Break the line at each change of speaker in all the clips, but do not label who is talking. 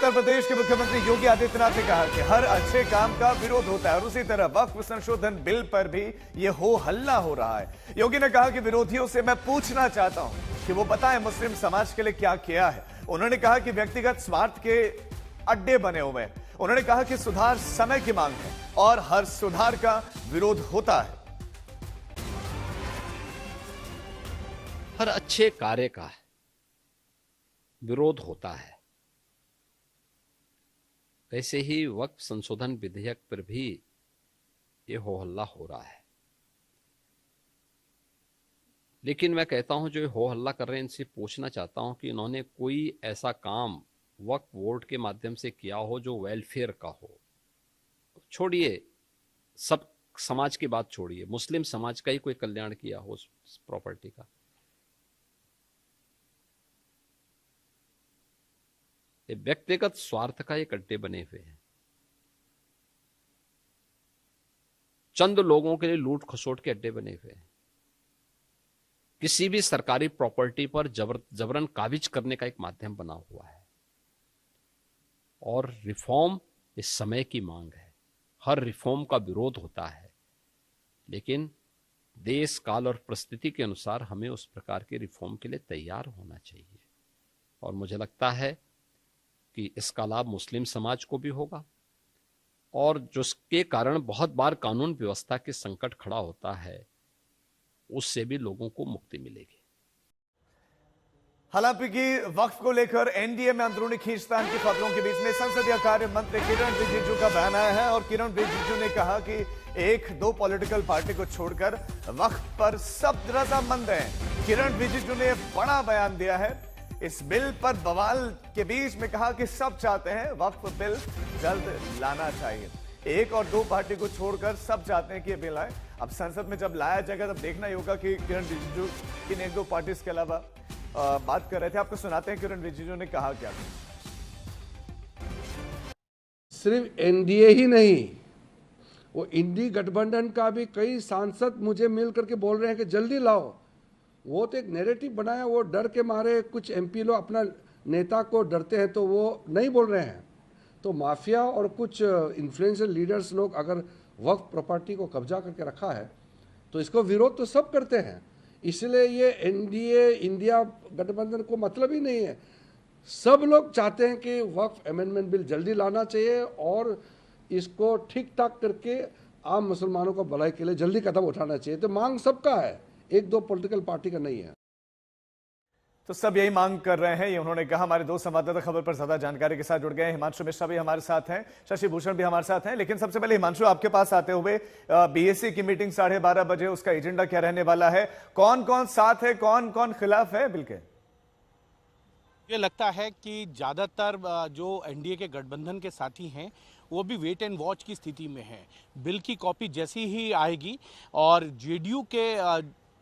उत्तर प्रदेश के मुख्यमंत्री योगी आदित्यनाथ ने कहा कि हर अच्छे काम का विरोध होता है और उसी तरह वक्फ संशोधन बिल पर भी ये हो हल्ला हो रहा है। योगी ने कहा कि विरोधियों से मैं पूछना चाहता हूं कि वो बताएं मुस्लिम समाज के लिए क्या किया है। उन्होंने कहा कि व्यक्तिगत स्वार्थ के अड्डे बने हुए हैं। उन्होंने कहा कि सुधार समय की मांग है और हर सुधार का विरोध होता है।
हर अच्छे कार्य का विरोध होता है। वैसे ही वक्फ संशोधन विधेयक पर भी ये हो हल्ला हो रहा है। लेकिन मैं कहता हूं जो हो हल्ला कर रहे हैं इनसे पूछना चाहता हूं कि इन्होंने कोई ऐसा काम वक्फ बोर्ड के माध्यम से किया हो जो वेलफेयर का हो। छोड़िए सब समाज की बात छोड़िए, मुस्लिम समाज का ही कोई कल्याण किया हो उस प्रॉपर्टी का। ये व्यक्तिगत स्वार्थ का एक अड्डे बने हुए हैं। चंद लोगों के लिए लूट खसोट के अड्डे बने हुए हैं। किसी भी सरकारी प्रॉपर्टी पर जबरन काबिज करने का एक माध्यम बना हुआ है। और रिफॉर्म इस समय की मांग है। हर रिफॉर्म का विरोध होता है, लेकिन देश काल और परिस्थिति के अनुसार हमें उस प्रकार के रिफॉर्म के लिए तैयार होना चाहिए। और मुझे लगता है कि इसका लाभ मुस्लिम समाज को भी होगा और जिसके कारण बहुत बार कानून व्यवस्था के संकट खड़ा होता है उससे भी लोगों को मुक्ति मिलेगी।
हालांकि वक्फ को लेकर एनडीए में अंदरूनी खींचतान की खबरों के बीच में संसदीय कार्य मंत्री किरण रिजिजू का बयान आया है और किरण रिजिजू ने कहा कि एक दो पॉलिटिकल पार्टी को छोड़कर वक्फ पर सब रजामंद हैं। किरण रिजिजू ने बड़ा बयान दिया है। इस बिल पर बवाल के बीच में कहा कि सब चाहते हैं वक्फ बिल जल्द लाना चाहिए। एक और दो पार्टी को छोड़कर सब चाहते हैं कि ये बिल आए। अब संसद में जब लाया जाएगा तब देखना ही होगा कि किरण रिजिजू किन एक दो पार्टी के अलावा बात कर रहे थे। आपको सुनाते हैं किरण रिजिजू ने कहा क्या।
सिर्फ एनडीए ही नहीं, वो इंडी गठबंधन का भी कई सांसद मुझे मिल करके बोल रहे हैं कि जल्दी लाओ। वो तो एक नैरेटिव बनाया, वो डर के मारे कुछ एमपी लोग अपना नेता को डरते हैं तो वो नहीं बोल रहे हैं। तो माफिया और कुछ इन्फ्लुएंशियल लीडर्स लोग अगर वक्फ प्रॉपर्टी को कब्जा करके रखा है तो इसको विरोध तो सब करते हैं। इसलिए ये एनडीए इंडिया गठबंधन को मतलब ही नहीं है। सब लोग चाहते हैं कि वक्फ अमेंडमेंट बिल जल्दी लाना चाहिए और इसको ठीक ठाक करके आम मुसलमानों को भलाई के लिए जल्दी कदम उठाना चाहिए। तो मांग सबका है, एक दो पॉलिटिकल पार्टी का नहीं है।
तो सब यही मांग कर रहे हैं, ये उन्होंने कहा। हमारे दो संवाददाता खबर पर ज्यादा जानकारी के साथ जुड़ गए हैं। हिमांशु मिश्रा भी हमारे साथ हैं, शशि भूषण भी हमारे साथ हैं। लेकिन सबसे पहले हिमांशु, आपके पास आते हुए बीएससी की मीटिंग 12:30 बजे, उसका एजेंडा क्या रहने वाला है? कौन कौन साथ है, कौन कौन खिलाफ है बिल के?
ये लगता है कि ज्यादातर जो एनडीए के गठबंधन के साथी हैं वो भी वेट एंड वॉच की स्थिति में है। बिल की कॉपी जैसी ही आएगी और जेडीयू के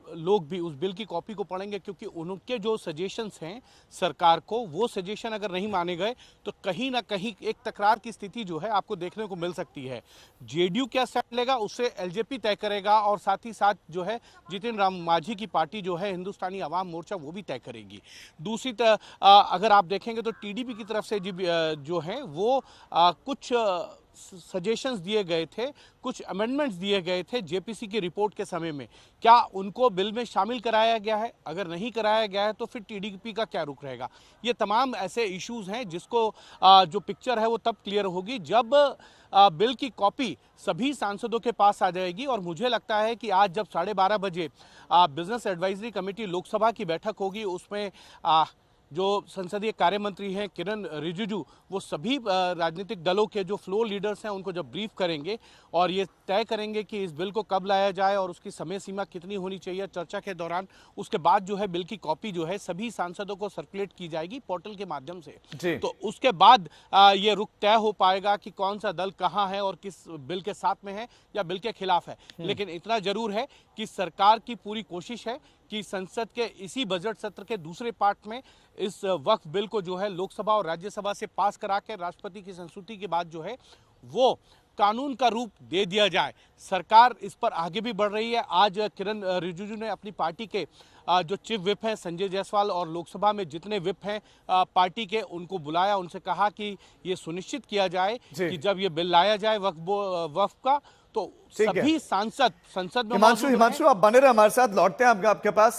लोग भी उस बिल की कॉपी को पढ़ेंगे, क्योंकि उनके जो सजेशंस हैं सरकार को, वो सजेशन अगर नहीं माने गए तो कहीं ना कहीं एक तकरार की स्थिति जो है आपको देखने को मिल सकती है। जेडीयू क्या स्टैंड लेगा उससे एलजेपी तय करेगा और साथ ही साथ जो है जितिन राम मांझी की पार्टी जो है हिंदुस्तानी अवाम मोर्चा, वो भी तय करेगी। दूसरी अगर आप देखेंगे तो टीडीपी की तरफ से जो है वो कुछ सजेशंस दिए गए थे, कुछ अमेंडमेंट्स दिए गए थे जेपीसी की रिपोर्ट के समय में। क्या उनको बिल में शामिल कराया गया है? अगर नहीं कराया गया है तो फिर टीडीपी का क्या रुख रहेगा? ये तमाम ऐसे इश्यूज हैं जिसको जो पिक्चर है वो तब क्लियर होगी जब बिल की कॉपी सभी सांसदों के पास आ जाएगी। और मुझे लगता है कि आज जब 12:30 बजे बिजनेस एडवाइजरी कमेटी लोकसभा की बैठक होगी, उसमें जो संसदीय कार्य मंत्री हैं किरण रिजिजू, वो सभी राजनीतिक दलों के जो फ्लोर लीडर्स हैं उनको जब ब्रीफ करेंगे और ये तय करेंगे कि इस बिल को कब लाया जाए और उसकी समय सीमा कितनी होनी चाहिए चर्चा के दौरान, उसके बाद जो है बिल की कॉपी जो है सभी सांसदों को सर्कुलेट की जाएगी पोर्टल के माध्यम से। तो उसके बाद ये रुख तय हो पाएगा कि कौन सा दल कहाँ है और किस बिल के साथ में है या बिल के खिलाफ है। लेकिन इतना जरूर है कि सरकार की पूरी कोशिश है कि संसद के इसी बजट सत्र के दूसरे पार्ट में इस वक्फ बिल को जो है लोकसभा और राज्यसभा से पास करा के राष्ट्रपति की संस्तुति के बाद जो है वो कानून का रूप दे दिया जाए। सरकार इस पर आगे भी बढ़ रही है। आज किरण रिजिजू ने अपनी पार्टी के जो चीफ विप हैं संजय जायसवाल और लोकसभा में जितने विप हैं पार्टी के, उनको बुलाया, उनसे कहा कि ये सुनिश्चित किया जाए कि जब ये बिल लाया जाए वक्फ का, तो सभी सांसद संसद में
हिमांशु आप बने रहे हमारे साथ, लौटते हैं आपके पास।